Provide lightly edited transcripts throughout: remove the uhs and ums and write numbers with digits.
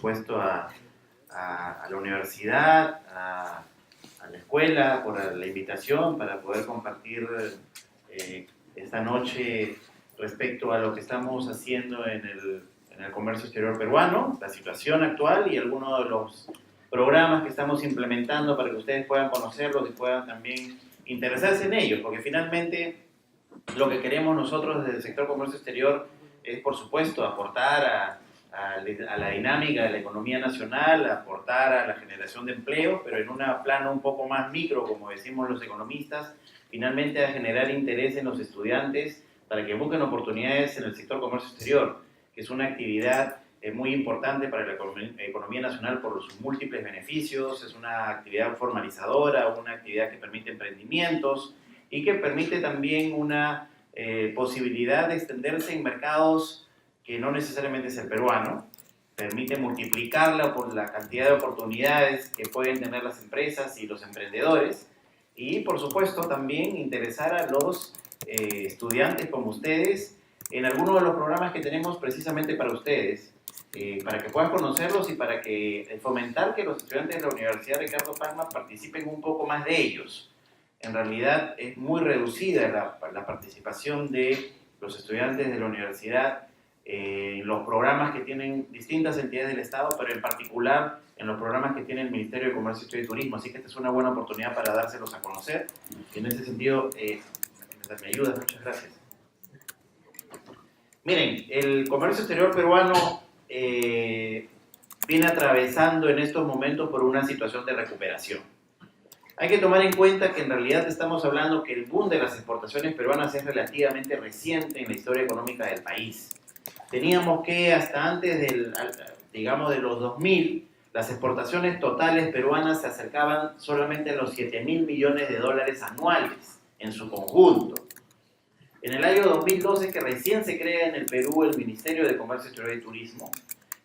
supuesto, a la universidad, a la escuela, por la invitación para poder compartir esta noche respecto a lo que estamos haciendo en el comercio exterior peruano, la situación actual y algunos de los programas que estamos implementando para que ustedes puedan conocerlos y puedan también interesarse en ellos, porque finalmente lo que queremos nosotros desde el sector comercio exterior es, por supuesto, aportar a la dinámica de la economía nacional, aportar a la generación de empleo, pero en un plano un poco más micro, como decimos los economistas, finalmente a generar interés en los estudiantes para que busquen oportunidades en el sector comercio exterior, que es una actividad muy importante para la economía nacional por sus múltiples beneficios, es una actividad formalizadora, una actividad que permite emprendimientos y que permite también una posibilidad de extenderse en mercados que no necesariamente es el peruano, permite multiplicarla por la cantidad de oportunidades que pueden tener las empresas y los emprendedores y, por supuesto, también interesar a los estudiantes como ustedes en algunos de los programas que tenemos precisamente para ustedes, para que puedan conocerlos y para que fomentar que los estudiantes de la Universidad Ricardo Palma participen un poco más de ellos. En realidad es muy reducida la participación de los estudiantes de la universidad en los programas que tienen distintas entidades del Estado, pero en particular en los programas que tiene el Ministerio de Comercio, Industria y Turismo. Así que esta es una buena oportunidad para dárselos a conocer. Y en ese sentido, me ayudas, muchas gracias. Miren, el comercio exterior peruano viene atravesando en estos momentos por una situación de recuperación. Hay que tomar en cuenta que en realidad estamos hablando que el boom de las exportaciones peruanas es relativamente reciente en la historia económica del país. Teníamos que hasta antes de los 2000, las exportaciones totales peruanas se acercaban solamente a los 7.000 millones de dólares anuales en su conjunto. En el año 2012, que recién se crea en el Perú el Ministerio de Comercio Exterior y Turismo,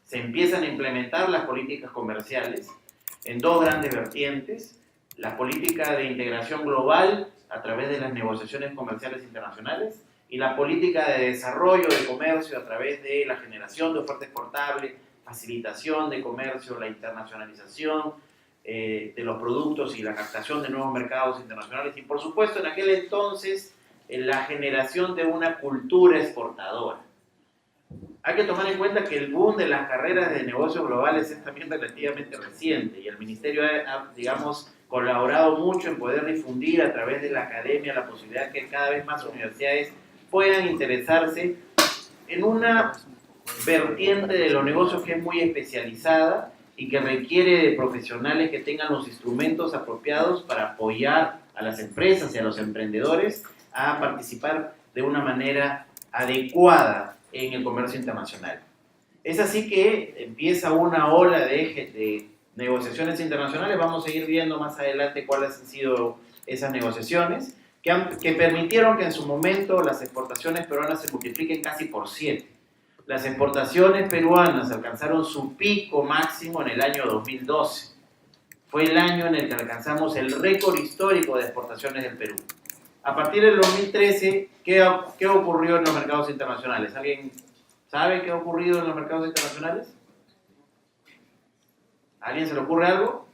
se empiezan a implementar las políticas comerciales en dos grandes vertientes: la política de integración global a través de las negociaciones comerciales internacionales y la política de desarrollo de comercio a través de la generación de oferta exportable, facilitación de comercio, la internacionalización de los productos y la captación de nuevos mercados internacionales y, por supuesto, en aquel entonces, la generación de una cultura exportadora. Hay que tomar en cuenta que el boom de las carreras de negocios globales es también relativamente reciente y el Ministerio ha, digamos, colaborado mucho en poder difundir a través de la academia la posibilidad que cada vez más universidades puedan interesarse en una vertiente de los negocios que es muy especializada y que requiere de profesionales que tengan los instrumentos apropiados para apoyar a las empresas y a los emprendedores a participar de una manera adecuada en el comercio internacional. Es así que empieza una ola de negociaciones internacionales. Vamos a seguir viendo más adelante cuáles han sido esas negociaciones que permitieron que en su momento las exportaciones peruanas se multipliquen casi por 7. Las exportaciones peruanas alcanzaron su pico máximo en el año 2012. Fue el año en el que alcanzamos el récord histórico de exportaciones del Perú. A partir del 2013, ¿qué ocurrió en los mercados internacionales? ¿Alguien sabe qué ha ocurrido en los mercados internacionales? ¿A alguien se le ocurre algo?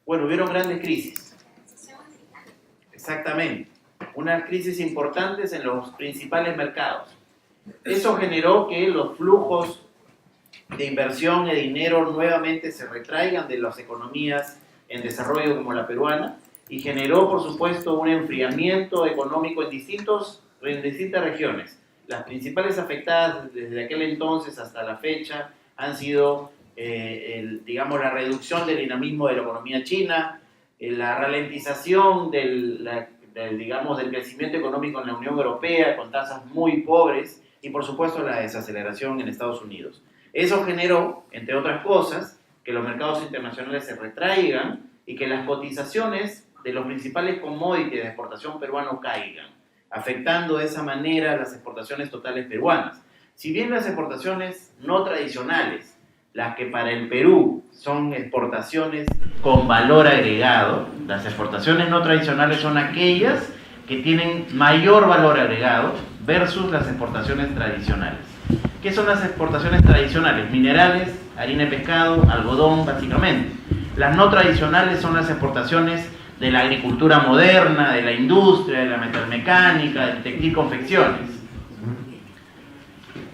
Bueno, hubieron grandes crisis. Exactamente. Unas crisis importantes en los principales mercados. Eso generó que los flujos de inversión de dinero nuevamente se retraigan de las economías en desarrollo como la peruana y generó, por supuesto, un enfriamiento económico en distintas regiones. Las principales afectadas desde aquel entonces hasta la fecha han sido, la reducción del dinamismo de la economía china, la ralentización del crecimiento económico en la Unión Europea con tasas muy pobres y, por supuesto, la desaceleración en Estados Unidos. Eso generó, entre otras cosas, que los mercados internacionales se retraigan y que las cotizaciones de los principales commodities de exportación peruano caigan, afectando de esa manera las exportaciones totales peruanas. Si bien las exportaciones no tradicionales, las que para el Perú son exportaciones con valor agregado, las exportaciones no tradicionales son aquellas que tienen mayor valor agregado versus las exportaciones tradicionales. ¿Qué son las exportaciones tradicionales? Minerales, harina de pescado, algodón, básicamente. Las no tradicionales son las exportaciones de la agricultura moderna, de la industria, de la metalmecánica, del textil confecciones.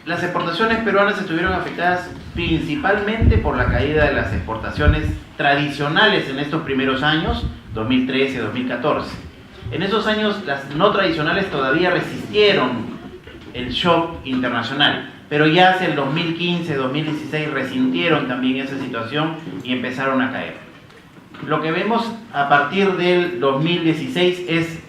Las exportaciones peruanas estuvieron afectadas principalmente por la caída de las exportaciones tradicionales en estos primeros años, 2013-2014. En esos años las no tradicionales todavía resistieron el shock internacional, pero ya hacia el 2015-2016 resintieron también esa situación y empezaron a caer. Lo que vemos a partir del 2016 es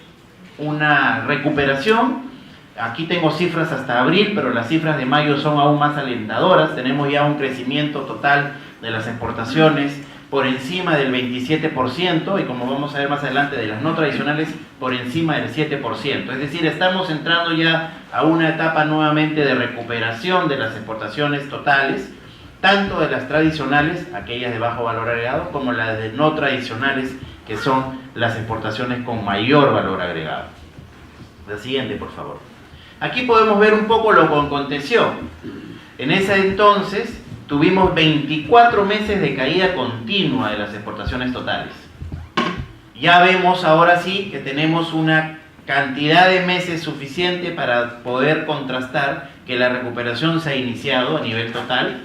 una recuperación. Aquí tengo cifras hasta abril, pero las cifras de mayo son aún más alentadoras. Tenemos ya un crecimiento total de las exportaciones por encima del 27% y, como vamos a ver más adelante, de las no tradicionales por encima del 7%. Es decir, estamos entrando ya a una etapa nuevamente de recuperación de las exportaciones totales, tanto de las tradicionales, aquellas de bajo valor agregado, como las de no tradicionales, que son las exportaciones con mayor valor agregado. La siguiente, por favor. Aquí podemos ver un poco lo que aconteció. En ese entonces tuvimos 24 meses de caída continua de las exportaciones totales. Ya vemos ahora sí que tenemos una cantidad de meses suficiente para poder contrastar que la recuperación se ha iniciado a nivel total.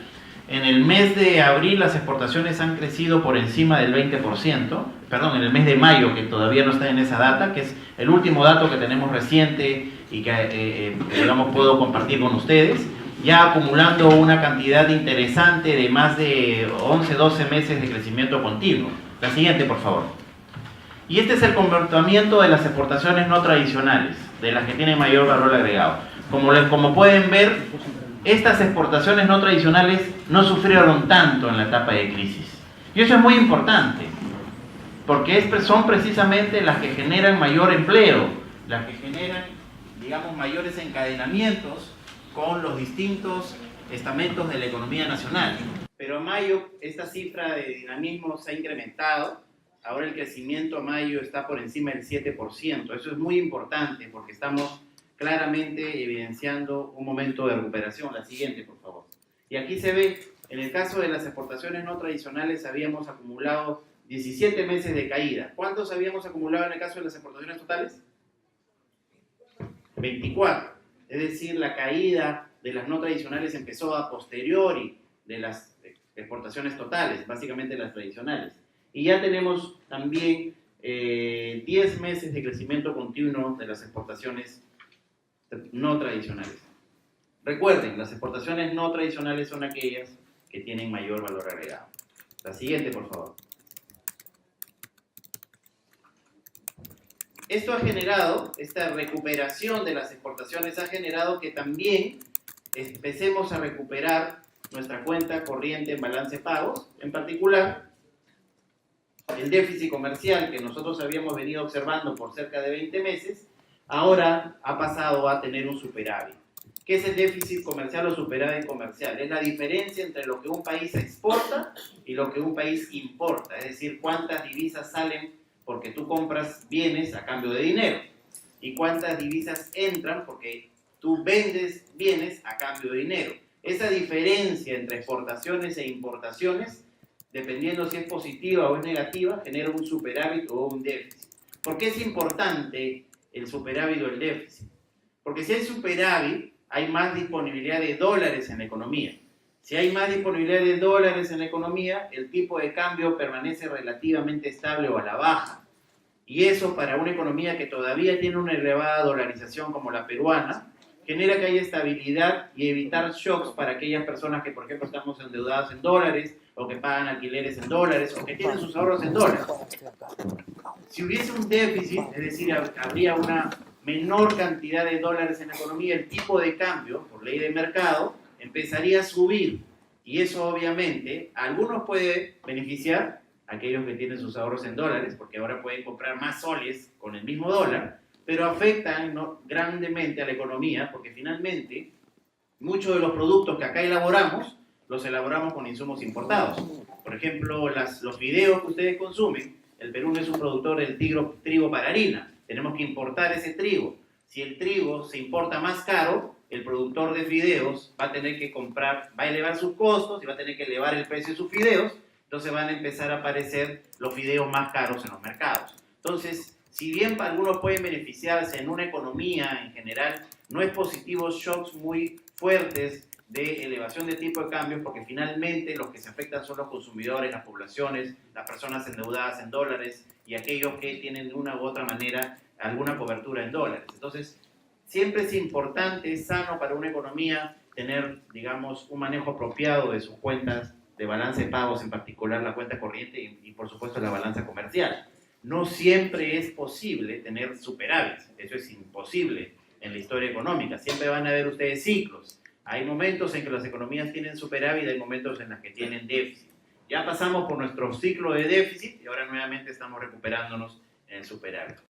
En el mes de abril las exportaciones han crecido por encima del 20%, perdón, en el mes de mayo, que todavía no está en esa data, que es el último dato que tenemos reciente y que, digamos, puedo compartir con ustedes, ya acumulando una cantidad interesante de más de 11-12 meses de crecimiento continuo. La siguiente, por favor. Y este es el comportamiento de las exportaciones no tradicionales, de las que tienen mayor valor agregado. Como pueden ver, estas exportaciones no tradicionales no sufrieron tanto en la etapa de crisis. Y eso es muy importante, porque son precisamente las que generan mayor empleo, las que generan, digamos, mayores encadenamientos con los distintos estamentos de la economía nacional. Pero a mayo esta cifra de dinamismo se ha incrementado. Ahora el crecimiento a mayo está por encima del 7%. Eso es muy importante porque estamos claramente evidenciando un momento de recuperación. La siguiente, por favor. Y aquí se ve, en el caso de las exportaciones no tradicionales habíamos acumulado 17 meses de caída. ¿Cuántos habíamos acumulado en el caso de las exportaciones totales? 24. Es decir, la caída de las no tradicionales empezó a posteriori de las exportaciones totales, básicamente las tradicionales. Y ya tenemos también 10 meses de crecimiento continuo de las exportaciones no tradicionales. Recuerden, las exportaciones no tradicionales son aquellas que tienen mayor valor agregado. La siguiente, por favor. Esto ha generado, esta recuperación de las exportaciones ha generado que también empecemos a recuperar nuestra cuenta corriente en balance pagos, en particular el déficit comercial que nosotros habíamos venido observando por cerca de 20 meses, ahora ha pasado a tener un superávit. ¿Qué es el déficit comercial o superávit comercial? Es la diferencia entre lo que un país exporta y lo que un país importa, es decir, cuántas divisas salen porque tú compras bienes a cambio de dinero y cuántas divisas entran porque tú vendes bienes a cambio de dinero. Esa diferencia entre exportaciones e importaciones, dependiendo si es positiva o es negativa, genera un superávit o un déficit. ¿Por qué es importante el superávit o el déficit? Porque si hay superávit, hay más disponibilidad de dólares en la economía. Si hay más disponibilidad de dólares en la economía, el tipo de cambio permanece relativamente estable o a la baja. Y eso, para una economía que todavía tiene una elevada dolarización como la peruana, genera que haya estabilidad y evitar shocks para aquellas personas que, por ejemplo, estamos endeudadas en dólares, o que pagan alquileres en dólares, o que tienen sus ahorros en dólares. Si hubiese un déficit, es decir, habría una menor cantidad de dólares en la economía, el tipo de cambio, por ley de mercado, empezaría a subir. Y eso, obviamente, a algunos puede beneficiar, a aquellos que tienen sus ahorros en dólares, porque ahora pueden comprar más soles con el mismo dólar, pero afectan, ¿no?, grandemente a la economía, porque finalmente muchos de los productos que acá elaboramos, los elaboramos con insumos importados. Por ejemplo, los fideos que ustedes consumen, el Perú no es un productor del trigo para harina, tenemos que importar ese trigo. Si el trigo se importa más caro, el productor de fideos va a tener que comprar, va a elevar sus costos y va a tener que elevar el precio de sus fideos, entonces van a empezar a aparecer los fideos más caros en los mercados. Entonces, si bien algunos pueden beneficiarse en una economía en general, no es positivo shocks muy fuertes de elevación de tipo de cambio, porque finalmente los que se afectan son los consumidores, las poblaciones, las personas endeudadas en dólares y aquellos que tienen de una u otra manera alguna cobertura en dólares. Entonces, siempre es importante, es sano para una economía tener, digamos, un manejo apropiado de sus cuentas de balance de pagos, en particular la cuenta corriente y por supuesto la balanza comercial. No siempre es posible tener superávit, eso es imposible en la historia económica, siempre van a haber ustedes ciclos. Hay momentos en que las economías tienen superávit, hay momentos en los que tienen déficit. Ya pasamos por nuestro ciclo de déficit y ahora nuevamente estamos recuperándonos en el superávit.